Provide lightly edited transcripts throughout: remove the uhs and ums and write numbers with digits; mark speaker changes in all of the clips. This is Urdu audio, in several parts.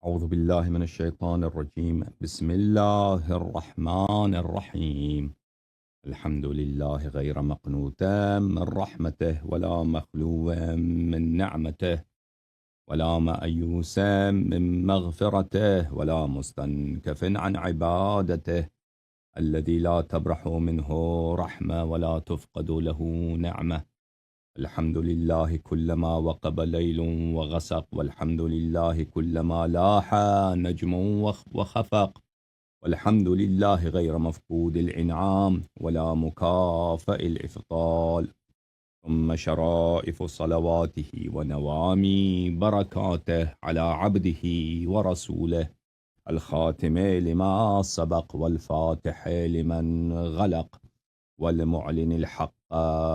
Speaker 1: أعوذ بالله من الشيطان الرجيم. بسم الله الرحمن الرحيم. الحمد لله غير مقنوت من رحمته ولا مخلو من نعمته ولا مأيوس من مغفرته ولا مستنكف عن عبادته الذي لا تبرح منه رحمة ولا تفقد له نعمة. الحمد لله كلما وقب ليل وغسق، والحمد لله كلما لاح نجم وخفق، والحمد لله غير مفقود الإنعام ولا مكافئ الإفضال. ثم شرائف صلواته ونوامي بركاته على عبده ورسوله الخاتم لما سبق والفاتح لمن غلق والمعلن الحق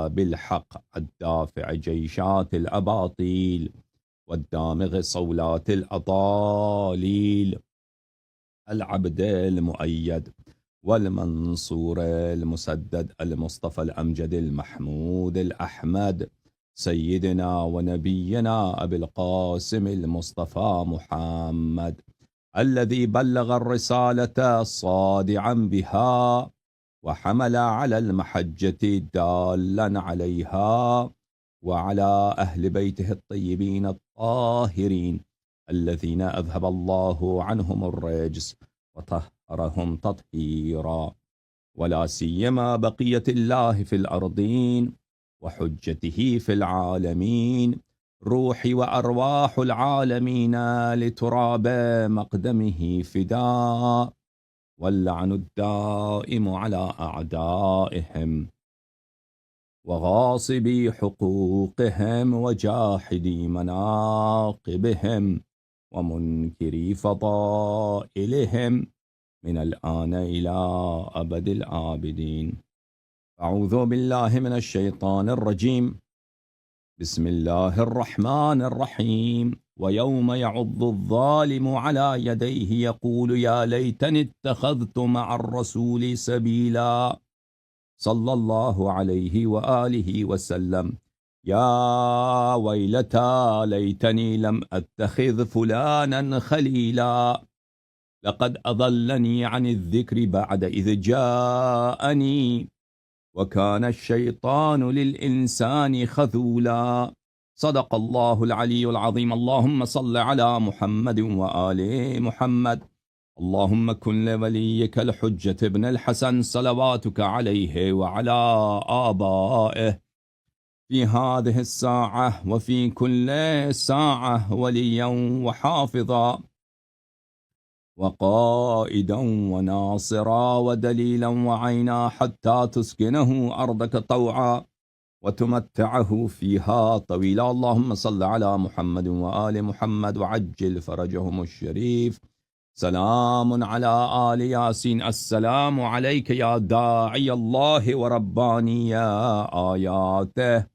Speaker 1: بالحق الدافع جيشات الأباطيل والدامغ صولات الأطاليل العبد المؤيد والمنصور المسدد المصطفى الأمجد المحمود الأحمد سيدنا ونبينا أبي القاسم المصطفى محمد الذي بلغ الرسالة صادعا بها وحمل على المحجة دالا عليها، وعلى أهل بيته الطيبين الطاهرين الذين أذهب الله عنهم الرجس وطهرهم تطهيرا، ولا سيما بقية الله في الأرضين وحجته في العالمين، روح وأرواح العالمين لتراب مقدمه فداء، واللعن الدائم على أعدائهم وغاصبي حقوقهم وجاحدي مناقبهم ومنكري فضائلهم من الآن إلى أبد الآبدين. أعوذ بالله من الشيطان الرجيم. بسم الله الرحمن الرحيم. ويوم يعض الظالم على يديه يقول يا ليتني اتخذت مع الرسول سبيلا، صلى الله عليه وآله وسلم. يا ويلتى ليتني لم أتخذ فلانا خليلا، لقد أضلني عن الذكر بعد إذ جاءني، وكان الشيطان للإنسان خذولا. صدق الله العلي العظيم. اللهم صل على محمد وآل محمد. اللهم كن لوليك الحجة ابن الحسن صلواتك عليه وعلى آبائه في هذه الساعة وفي كل ساعة وليا وحافظا وقائدا وناصرا ودليلا وعينا، حتى تسكنه أرضك طوعا وتمتعه فيها طويلا. اللهم صل على محمد وآل محمد وعجل فرجهم الشريف. سلام على آل ياسين. السلام عليك يا داعي الله ورباني آياته.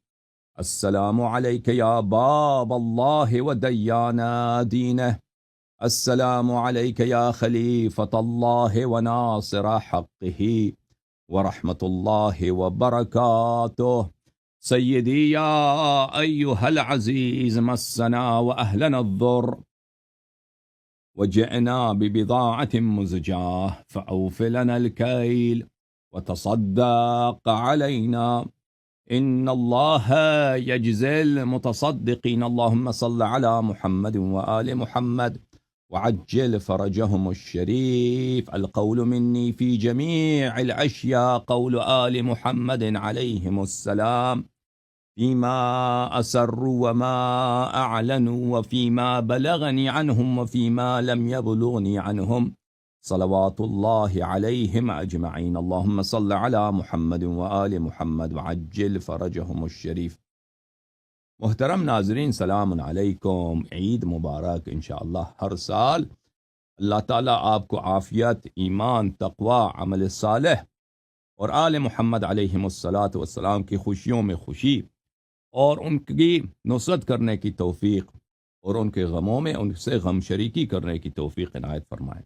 Speaker 1: السلام عليك يا باب الله وديان دينه. السلام عليك يا خليفة الله وناصر حقه ورحمة الله وبركاته. سيدي يا أيها العزيز، مسنا وأهلنا الضر وجئنا ببضاعة مزجاة، فأوف لنا الكيل وتصدق علينا، إن الله يجزي المتصدقين. اللهم صل على محمد وآل محمد وعجل فرجهم الشريف. القول مني في جميع الأشياء قول آل محمد عليهم السلام، فيما أسروا وما أعلنوا وفيما بلغني عنهم وفيما لم يبلغني عنهم، صلوات الله عليهم أجمعين. اللهم صل على محمد وآل محمد وعجل فرجهم الشريف. محترم ناظرین، سلام علیکم، عید مبارک انشاءاللہ۔ ہر سال اللہ تعالیٰ آپ کو عافیت، ایمان، تقوی، عمل صالح اور آل محمد علیہم الصلاۃ والسلام کی خوشیوں میں خوشی اور ان کی نصرت کرنے کی توفیق اور ان کے غموں میں ان سے غم شریکی کرنے کی توفیق عنایت فرمائے۔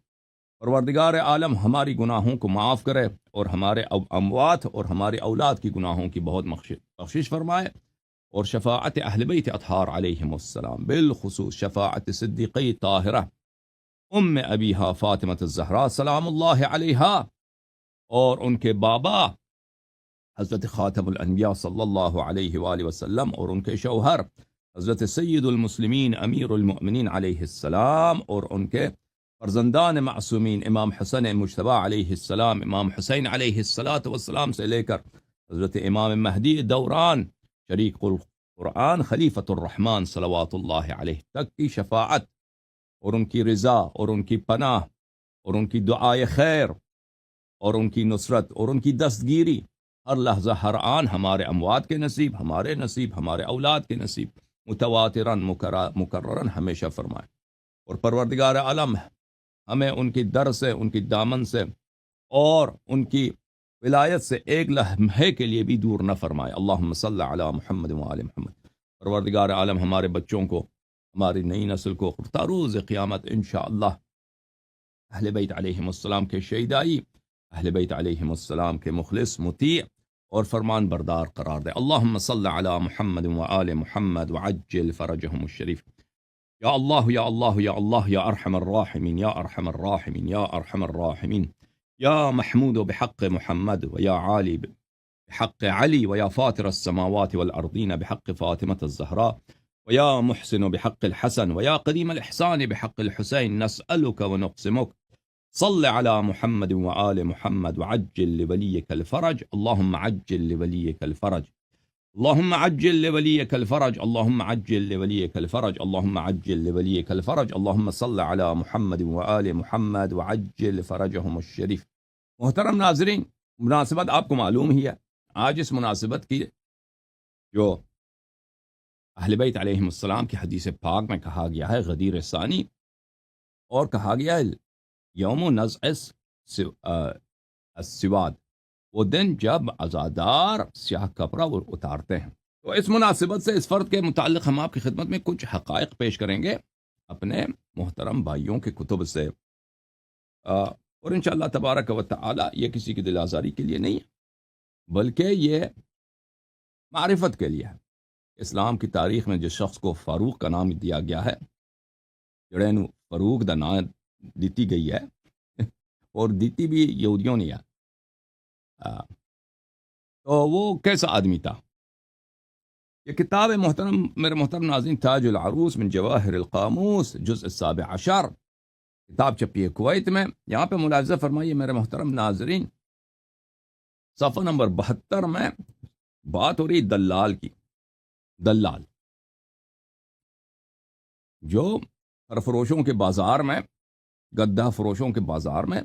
Speaker 1: پروردگار عالم ہماری گناہوں کو معاف کرے اور ہمارے اموات اور ہمارے اولاد کی گناہوں کی بہت بخشش فرمائے، اور شفاعت اہل بیت اطہار علیہم السلام، بالخصوص شفاعت صدیقی طاہرہ ام ابیہا فاطمۃ الزہرا سلام اللہ علیہا، اور ان کے بابا حضرت خاتم الانبیاء صلی اللہ علیہ وآلہ وسلم، اور ان کے شوہر حضرت سید المسلمین امیر المؤمنین علیہ السلام، اور ان کے فرزندان معصومین امام حسن مجتبی علیہ السلام، امام حسین علیہ السلام سے لے کر حضرت امام مہدی دوران شریک القرآن خلیفۃ الرحمن صلوات اللہ علیہ تک کی شفاعت اور ان کی رضا اور ان کی پناہ اور ان کی دعائے خیر اور ان کی نصرت اور ان کی دستگیری ہر لحظہ ہر آن ہمارے اموات کے نصیب، ہمارے نصیب، ہمارے اولاد کے نصیب متواتراً مکرراً ہمیشہ فرمائے، اور پروردگار عالم ہمیں ان کی در سے، ان کی دامن سے اور ان کی ولایت سے ایک لمحے کے لیے بھی دور نہ فرمائے۔ اللہم صلی علی محمد وآل محمد۔ پروردگار عالم ہمارے بچوں کو، ہماری نئی نسل کو تا روز قیامت انشاءاللہ اہل بیت علیہم السلام کے شہیدائی، اہل بیت علیہم السلام کے مخلص، مطیع اور فرمان بردار قرار دے۔ اللہم صلی علی محمد وآل محمد وعجل فرجہم الشریف۔ یا اللہ یا اللہ یا اللہ یا ارحم الراحمین یا ارحم الراحمین یا ارحم الراحمین، یا محمود بحق محمد ویا عالی بحق علی ویا فاطر السماوات والارضین بحق فاطمة الزہراء ویا محسن بحق الحسن ویا قدیم الاحسان بحق الحسین، نسألک ونقسمک صل على محمد وآل محمد وعجل لولیک الفرج، اللہم عجل لولیک الفرج، اللہم عجل لولیک الفرج، اللہم عجل لولیک الفرج، اللہم عجل لولیک الفرج، اللہم صل علی محمد وآل محمد وعجل فرجہم الشریف۔ محترم ناظرین، مناسبت آپ کو معلوم ہی ہے، آج اس مناسبت کی جو اہل بیت علیہم السلام کی حدیث پاک میں کہا گیا ہے غدیر ثانی، اور کہا گیا ہے یوم نزع السواد، وہ دن جب عزادار سیاہ کپڑا وہ اتارتے ہیں۔ تو اس مناسبت سے اس فرد کے متعلق ہم آپ کی خدمت میں کچھ حقائق پیش کریں گے اپنے محترم بھائیوں کے کتب سے، اور انشاءاللہ تبارک و تعالی یہ کسی کی دل آزاری کے لیے نہیں ہے، بلکہ یہ معرفت کے لیے ہے۔ اسلام کی تاریخ میں جس شخص کو فاروق کا نام دیا گیا ہے، جڑے نو فاروق دا نام دیتی گئی ہے اور دیتی بھی یہودیوں نے ہے، تو وہ کیسا آدمی تھا؟ یہ کتاب محترم، میرے محترم ناظرین، تاج العروس من جواہر القاموس جزء السابع عشر، کتاب چھپی ہے کویت میں۔ یہاں پہ ملاحظہ فرمائیے میرے محترم ناظرین، صفحہ نمبر 72 میں بات ہو رہی دلال کی۔ دلال جو فروشوں کے بازار میں، گدہ فروشوں کے بازار میں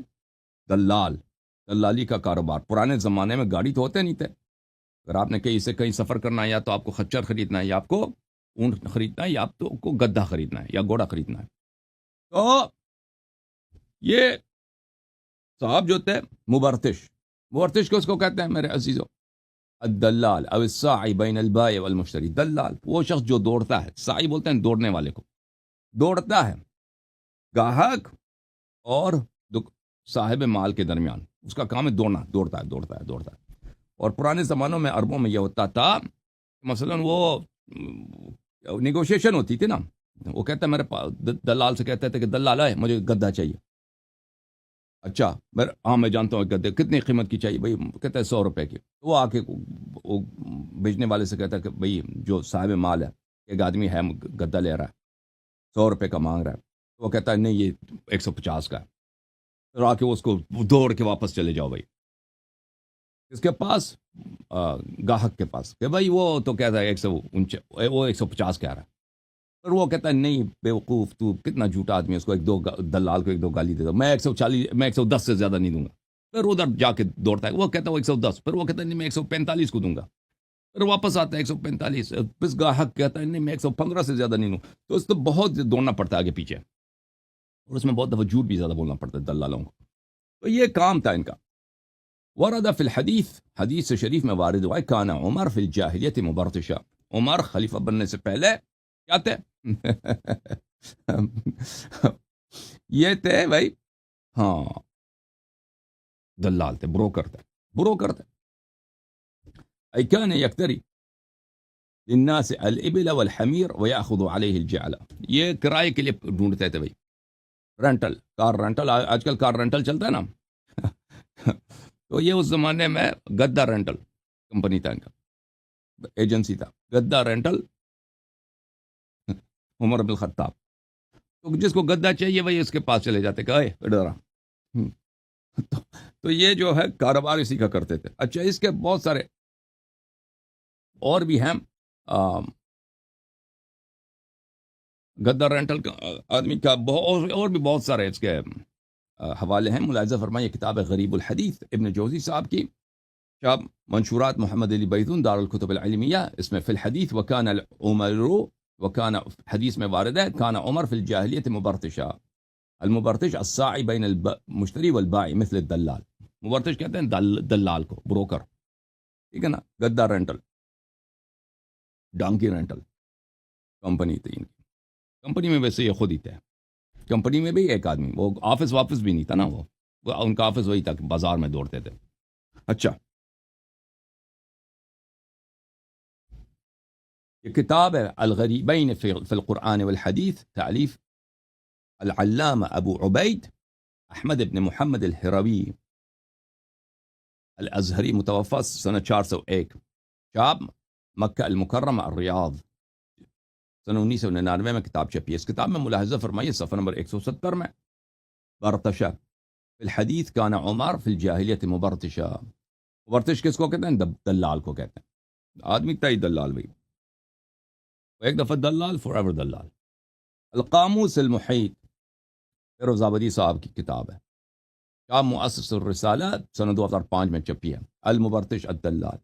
Speaker 1: دلالی کا کاروبار، پرانے زمانے میں گاڑی تو ہوتے نہیں تھے، اگر آپ نے کہیں سے کہیں سفر کرنا ہے، یا تو آپ کو خچر خریدنا ہے، یا آپ کو اونٹ خریدنا ہے، یا آپ کو گدہ خریدنا ہے، یا گھوڑا خریدنا ہے، تو یہ صاحب جو تھے مبرتش کو اس کو کہتے ہیں میرے عزیزو الدلال او الساعی بین البائع والمشتری۔ دلال وہ شخص جو دوڑتا ہے، ساعی بولتے ہیں دوڑنے والے کو، دوڑتا ہے گاہک اور صاحب مال کے درمیان، اس کا کام ہے دوڑنا، دوڑتا ہے۔ اور پرانے زمانوں میں عربوں میں یہ ہوتا تھا، مثلا وہ نیگوشیشن ہوتی تھی نا، وہ کہتا ہے میرے دلال سے کہتے تھے کہ دلال ہے مجھے گدہ چاہیے، اچھا میں جانتا ہوں گدے کتنی قیمت کی چاہیے بھائی، کہتا ہے 100 روپے کی، تو وہ آ کے بیچنے والے سے کہتا ہے کہ بھائی جو صاحب مال ہے، ایک آدمی ہے گدہ لے رہا ہے 100 روپے کا مانگ رہا ہے، تو وہ کہتا ہے نہیں یہ 150 کا ہے، پھر آ کے اس کو دوڑ کے واپس چلے جاؤ بھائی اس کے پاس، گاہک کے پاس، کہ بھائی وہ تو کہتا ہے 150 کہہ رہا ہے، پھر وہ کہتا ہے نہیں بے وقوف تو کتنا جھوٹا آدمی ہے، اس کو دلال کو ایک دو گالی دے دو، میں 140 میں 110 سے زیادہ نہیں دوں گا، پھر ادھر جا کے دوڑتا ہے، وہ کہتا ہے وہ 110، پھر وہ کہتا ہے نہیں میں 145 کو دوں گا، پھر واپس آتا ہے 145، پھر گاہک کہتا ہے نہیں میں 115 سے زیادہ نہیں دوں، تو اس کو بہت دوڑنا پڑتا ہے آگے پیچھے، اور اس میں بہت دفعہ جھوٹ بھی زیادہ بولنا پڑتا ہے دلالوں کو، تو یہ کام تھا ان کا۔ ورد فی الحدیث، حدیث شریف میں وارد ہوا ہے، کان عمر فی الجاہلیت مبرتشا، عمر خلیفہ بننے سے پہلے کیا تھے؟ یہ تھے بھائی، ہاں دلال تھے، بروکر تھے۔ ای کان یکتری للناس الابل والحمیر ویاخذ علیہ الجعل، یہ کرائے کے لیے ڈھونڈتے تھے بھائی، رینٹل، کار رینٹل، آج کل کار رینٹل چلتا ہے نا تو یہ اس زمانے میں گدا رینٹل کمپنی تھا، ان کا ایجنسی تھا گدا رینٹل، عمر بن الخطاب، تو جس کو گدا چاہیے وہی اس کے پاس چلے جاتے کہ ادھر آ۔ تو یہ جو ہے کاروبار اسی کا کرتے تھے۔ اچھا، اس کے بہت سارے اور بھی ہیں، گدا رینٹل کا آدمی کا اور بھی بہت سارے اس کے حوالے ہیں۔ ملاحظہ فرمائیے کتاب غریب الحدیث ابن جوزی صاحب کی، شاب منشورات محمد علی بیتون دار الکتب العلمیہ، اس میں فی الحدیث وکان عمر، وکان حدیث میں وارد ہے کان عمر فی الجاہلیت مبرتشا، المبرتش الساعی بین المشتری والبائی مثل الدلال، مبرتش کہتے ہیں دلال کو، بروکر، ٹھیک ہے نا۔ گدا رینٹل، ڈانکی رینٹل کمپنی تھی ان کی، کمپنی میں ویسے یہ خود ہی تھے، کمپنی میں بھی ایک آدمی، وہ آفس واپس بھی نہیں تھا نا، وہ ان کا آفس وہی تھا کہ بازار میں دوڑتے تھے۔ اچھا، یہ کتاب ہے الغریبین فی القرآن والحدیث، تالیف العلامہ ابو عبید احمد ابن محمد الہروی الازہری، متوفی سنہ 401، شاب مکہ المکرمہ الریاض، سنہ 1999 میں کتاب چھپی ہے۔ اس کتاب میں ملاحظہ فرمائیے صفحہ نمبر 170 میں، برتشا فی الحدیث کان عمر فی الجاہلیت مبرتشا، مبرتش کس کو کہتے ہیں؟ دلال کو کہتے ہیں، آدمی تئی دلال بھائی، ایک دفعہ دلال فور ایور دلال۔ القاموس المحیط، فیروز آبادی صاحب کی کتاب ہے، شاب مؤسس الرسالہ، سنہ 2005 میں چھپی ہے، المبرتش الدلال،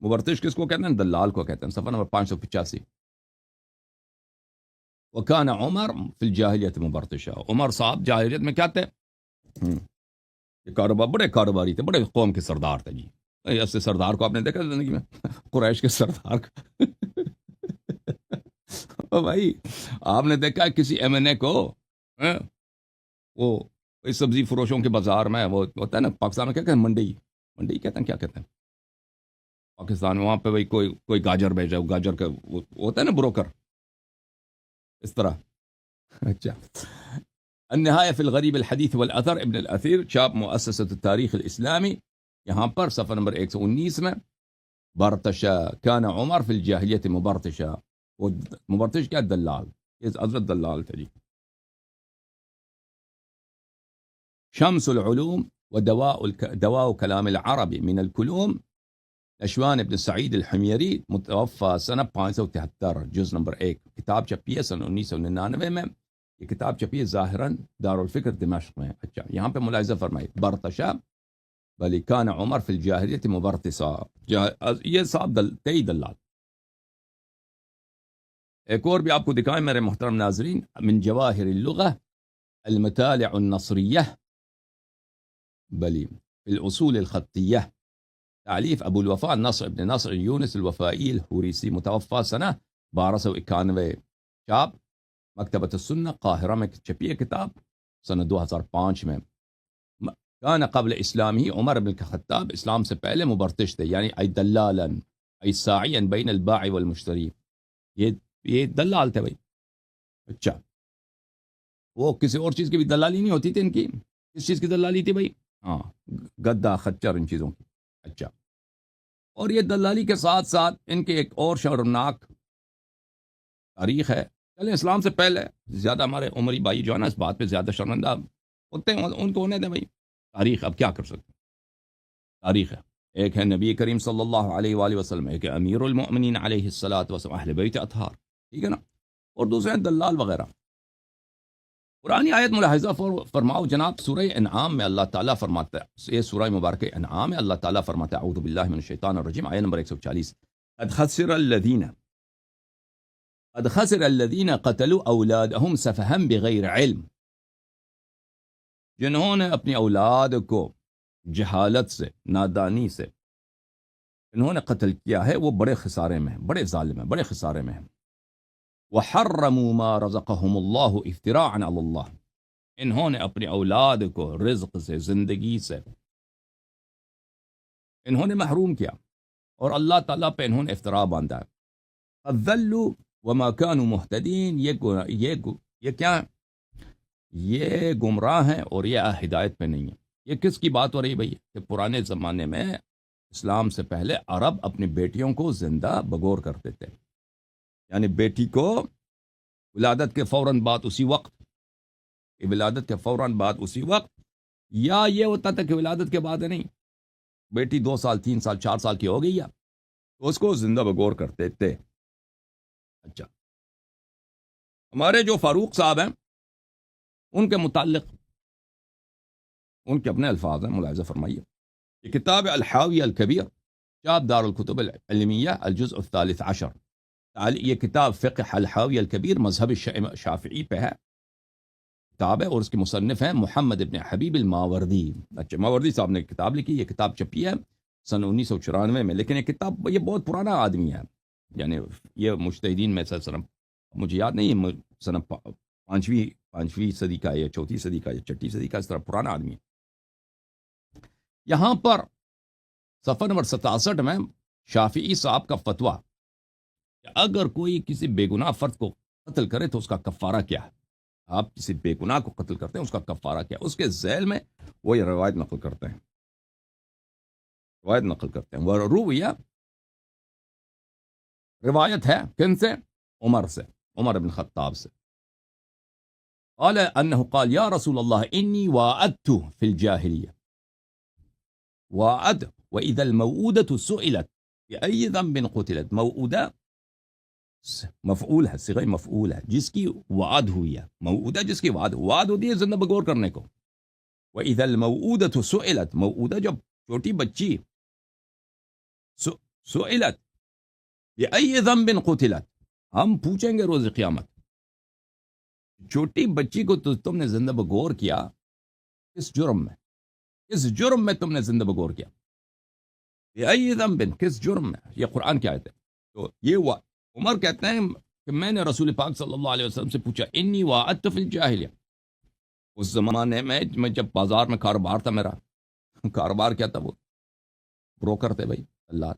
Speaker 1: مبرتش کس کو کہتے ہیں؟ دلال کو کہتے ہیں، صفحہ نمبر 585۔ وکان عمر فی الجاہلیت مبرتشا، عمر صاحب جاہلیت میں کیا تھے؟ یہ کاروبار، بڑے کاروباری تھے، بڑے قوم کے سردار تھے جی۔ ایسے سردار کو آپ نے دیکھا زندگی میں؟ قریش کے سردار کو او بھائی، آپ نے دیکھا کسی ایم این اے کو؟ وہ سبزی فروشوں کے بازار میں وہ ہوتا ہے نا، پاکستان میں کیا کہتے ہیں؟ منڈی کہتے ہیں، کیا کہتے ہیں پاکستان میں؟ وہاں پہ بھائی کوئی گاجر بھیجا، گاجر کا وہ ہوتا ہے نا بروکر، اس طرح۔ اچھا، النہایہ فی الغریب الحدیث والاثر ابن الاثیر، شاب مؤسسۃ التاریخ الاسلامی، یہاں پر صفحہ نمبر 119 میں، برتشا کان عمر فی الجاہلیت مبرتشا، وہ مبرتش کیا؟ دلال، یہ حضرت دلال تھے جی۔ شمس العلوم ودواء كلام العرب من الكلوم، اشوان ابن سعید الحمیری، متوفی سنہ 573، جز نمبر 1، کتاب چھپی ہے سنہ 1999 میں، یہ کتاب چھپی ہے ظاہراً دار الفکر دمشق میں۔ اچھا، یہاں پہ ملاحظہ فرمائے برتشا بلی کان عمر فی الجاہلیت مبرتسا، یہ صاحب تئی دلال۔ ایک اور بھی آپ کو دکھائیں میرے محترم ناظرین، من جواہر اللغہ المطالع النصریہ بلی فی الاصول الخطیہ، تعلیف ابو الوفاء نصر ابن نصر یونس الوفائی الحوریسی، متوفی سنہ 1291، شاب مکتبۃ السنہ قاہرہ میں چھپی ہے کتاب، سنہ 2005 میں۔ کان قبل اسلامی عمر بن الخطاب، اسلام سے پہلے مبرتش تھے، یعنی ای دلالا ای ساعیا بین البائع والمشتری، یہ دلال تھے بھائی۔ اچھا، وہ کسی اور چیز کی بھی دلالی نہیں ہوتی تھی ان کی، کس چیز کی دلالی تھی بھائی؟ ہاں، گدا، خچر، ان چیزوں کی۔ اچھا، اور یہ دلالی کے ساتھ ساتھ ان کے ایک اور شرمناک تاریخ ہے، چلیں اسلام سے پہلے زیادہ ہمارے عمری بھائی جو ہے نا اس بات پہ زیادہ شرمندہ ہوتے ہیں، ان کو ہونے دیں بھائی، تاریخ اب کیا کر سکتے ہیں، تاریخ ہے۔ ایک ہے نبی کریم صلی اللہ علیہ وآلہ وسلم، ایک ہے امیر المؤمنین علیہ الصلاۃ والسلام، اہل بیت اطہار، ٹھیک ہے نا، اور دوسرے ہیں دلال وغیرہ۔ قرآنی آیت ملاحظہ فرماؤ جناب، سورہ انعام میں اللہ تعالیٰ فرماتا ہے، یہ سورہ مبارکہ انعام ہے، اللہ تعالیٰ فرماتا ہے اعوذ باللہ من الشیطان الرجیم، آیت نمبر 140، قد خسر الذین قتلوا اولادہم سفہا بغیر علم، جنہوں نے اپنی اولاد کو جہالت سے، نادانی سے انہوں نے قتل کیا ہے، وہ بڑے خسارے میں ہیں، بڑے ظالم ہیں، بڑے خسارے میں ہیں۔ وحرموا ما رزقهم اللہ افتراء علی اللہ، انہوں نے اپنی اولاد کو رزق سے، زندگی سے انہوں نے محروم کیا، اور اللہ تعالیٰ پہ انہوں نے افتراء باندھا ہے۔ فَذَلُّوا وَمَا كَانُوا مُهْتَدِينَ، یہ کیا ہے؟ یہ گمراہ ہیں اور یہ ہدایت پہ نہیں ہیں۔ یہ کس کی بات ہو رہی بھائی؟ کہ پرانے زمانے میں اسلام سے پہلے عرب اپنی بیٹیوں کو زندہ بگور کرتے تھے، یعنی بیٹی کو ولادت کے فوراً بعد اسی وقت، ولادت کے فوراً بعد اسی وقت، یا یہ ہوتا تھا کہ ولادت کے بعد نہیں، بیٹی 2 سال 3 سال 4 سال کی ہو گئی تو اس کو زندہ بگور کرتے تھے۔ اچھا، ہمارے جو فاروق صاحب ہیں ان کے متعلق ان کے اپنے الفاظ ہیں، ملاحظہ فرمائیے۔ یہ کتاب الحاویہ الکبیر، چاپ دار الکتب العلمیہ، الجزء الثالث عشر۔ یہ کتاب فقہ الحاویہ الکبیر مذہب شافعی پہ ہے کتاب ہے، اور اس کے مصنف ہیں محمد ابن حبیب الماوردی۔ اچھا، ماوردی صاحب نے کتاب لکھی، یہ کتاب چھپی ہے سن 1994 میں، لیکن یہ کتاب یہ بہت پرانا آدمی ہے، یعنی یہ مجتہدین میں سن، مجھے یاد نہیں ہے سن 5ویں صدی کا یا 4 صدی کا یا 6 صدی کا، اس طرح پرانا آدمی ہے۔ یہاں پر صفحہ نمبر 67 میں شافعی صاحب کا فتویٰ کہ اگر کوئی کسی بے گناہ فرد کو قتل کرے تو اس کا کفارہ کیا ہے؟ آپ کسی بے گناہ کو قتل کرتے ہیں، اس کا کفارہ کیا ہے؟ اس کے ذیل میں وہ یہ روایت نقل کرتے ہیں، وہ روایت ہے کن سے؟ عمر سے، عمر بن خطاب سے۔ قال انه قال یا رسول اللہ انی واعدت فی الجاہلیہ وعد وإذا الموؤودة سئلت بأي ذنب قتلت۔ موؤودہ مفعول ہے، صیغہ مفعول ہے، جس کی وعد ہوئی ہے، موؤودہ جس کی وعد ہوتی ہے زندہ بگور کرنے کو۔ وإذا الموؤودة سئلت، موؤودہ جب چھوٹی بچی، سئلت بأي ذنب قتلت، ہم پوچھیں گے روز قیامت چھوٹی بچی کو تو تم نے زندہ بگور کیا کس جرم میں؟ کس جرم میں تم نے زندہ بگور کیا؟ بأي ذنب، کس جرم میں؟ یہ قرآن کی آیت ہے۔ تو یہ عمر کہتے ہیں کہ میں نے رسول پاک صلی اللہ علیہ وسلم سے پوچھا، انی وعدت فی الجاہلیہ، اس زمانے میں جب بازار میں کاروبار تھا، میرا کاروبار کیا تھا؟ وہ بروکر تھے بھائی، اللہ۔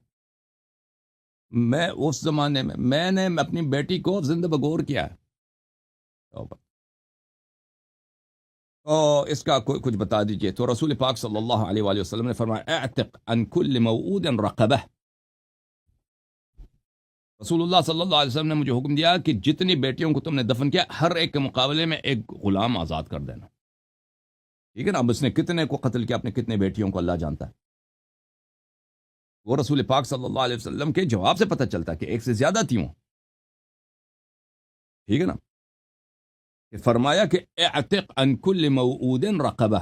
Speaker 1: میں اس زمانے میں نے اپنی بیٹی کو زندہ بگور کیا ہے، تو اس کا کچھ بتا دیجئے۔ تو رسول پاک صلی اللہ علیہ وآلہ وسلم نے فرمایا اعتق عن کل موعود رقبہ۔ رسول اللہ صلی اللہ علیہ وسلم نے مجھے حکم دیا کہ جتنی بیٹیوں کو تم نے دفن کیا، ہر ایک کے مقابلے میں ایک غلام آزاد کر دینا۔ ٹھیک ہے نا؟ اب اس نے کتنے کو قتل کیا، اپنے کتنے بیٹیوں کو، اللہ جانتا ہے۔ وہ رسول پاک صلی اللہ علیہ وسلم کے جواب سے پتہ چلتا کہ ایک سے زیادہ تھی وہ۔ ٹھیک ہے نا؟ کہ فرمایا کہ اعتق عن کل موعود رقبہ،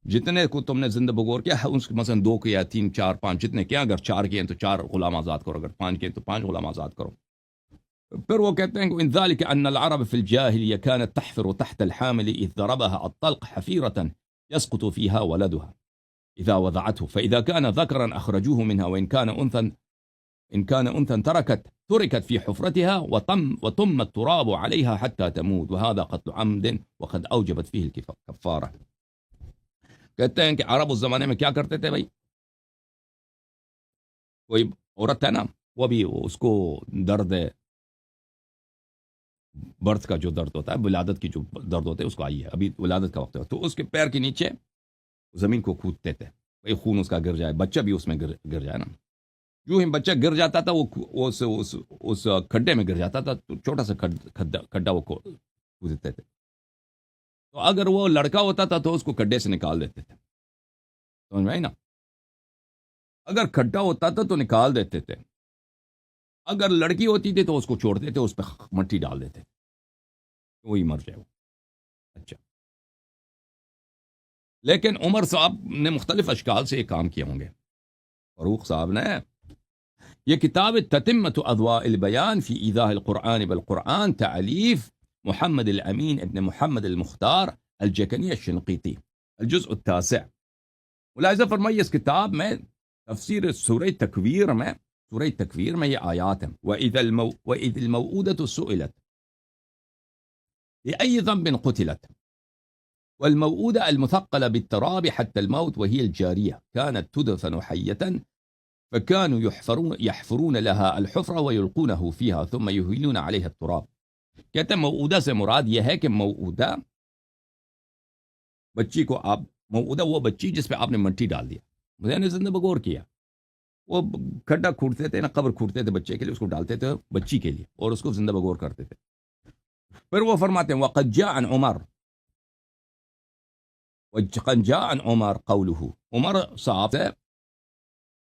Speaker 1: جتنے کو تم نے زندہ بگور کیا ہے، اس مثلا 2 کیا، 3 4 5 جتنے کیا، اگر 4 کیے تو 4 غلام آزاد کرو، اگر 5 کیے تو 5 غلام آزاد کرو۔ پھر وہ کہتے ہیں کہ ان ذلك ان العرب في الجاهليه كانت تحفر تحت الحامل اذ ضربها الطلق حفيرة يسقط فيها ولدها اذا وضعته، فاذا كان ذكرا اخرجوه منها، وان كان انثى تركت في حفرتها وتم التراب عليها حتى تموت، وهذا قتل عمد وقد اوجبت فيه الكفارة۔ کہتے ہیں کہ عرب اس زمانے میں کیا کرتے تھے بھائی، کوئی عورت ہے نا، وہ بھی اس کو درد ہے، برتھ کا جو درد ہوتا ہے، ولادت کی جو درد ہوتا ہے، اس کو آئی ہے، ابھی ولادت کا وقت ہے، تو اس کے پیر کے نیچے زمین کو کودتے تھے، بھائی خون اس کا گر جائے، بچہ بھی اس میں گر جائے نا۔ جو ہی بچہ گر جاتا تھا وہ اس کھڈے میں گر جاتا تھا، تو چھوٹا سا کھڈا وہ کودتے تھے، تو اگر وہ لڑکا ہوتا تھا تو اس کو کھڈے سے نکال دیتے تھے، سمجھ میں آئی نا؟ اگر کھڈا ہوتا تھا تو نکال دیتے تھے، اگر لڑکی ہوتی تھی تو اس کو چھوڑتے تھے، اس پہ مٹی ڈال دیتے تھے، وہی مر جائے وہ۔ اچھا، لیکن عمر صاحب نے مختلف اشکال سے یہ کام کیے ہوں گے، فاروق صاحب نے۔ یہ کتاب تتمت اضواء البیان فی ایضاح القرآن بالقرآن، تعلیف محمد الامین ابن محمد المختار الجکنی الشنقیطی، الجزء التاسع۔ ملاحظہ فرمائیے اس کتاب میں تفسیر سورہ تکویر میں یہ آیات ہیں، وَإِذَا الْمَوْءُودَةُ سُئِلَتْ بِأَيِّ ذَنبٍ قُتِلَتْ والموؤودة المثقلة بالتراب حتى الموت وهي الجارية كانت تدفن حية فكانوا يحفرون لها الحفرة ويلقونه فيها ثم يهيلون عليها التراب کہتے ہیں موعودہ سے مراد یہ ہے کہ موعودہ بچی کو آپ موعودہ وہ بچی جس پہ آپ نے مٹی ڈال دیا. مجھے نے زندہ بغور کیا. وہ کھڈا کھوٹتے تھے نا، قبر کھوٹتے تھے بچے کے لیے، اس کو ڈالتے تھے بچی کے لیے اور اس کو زندہ بغور کرتے تھے. پھر وہ فرماتے ہیں وقد جاء عن عمر، وقد جاء عن عمر قوله، عمر صاحب سے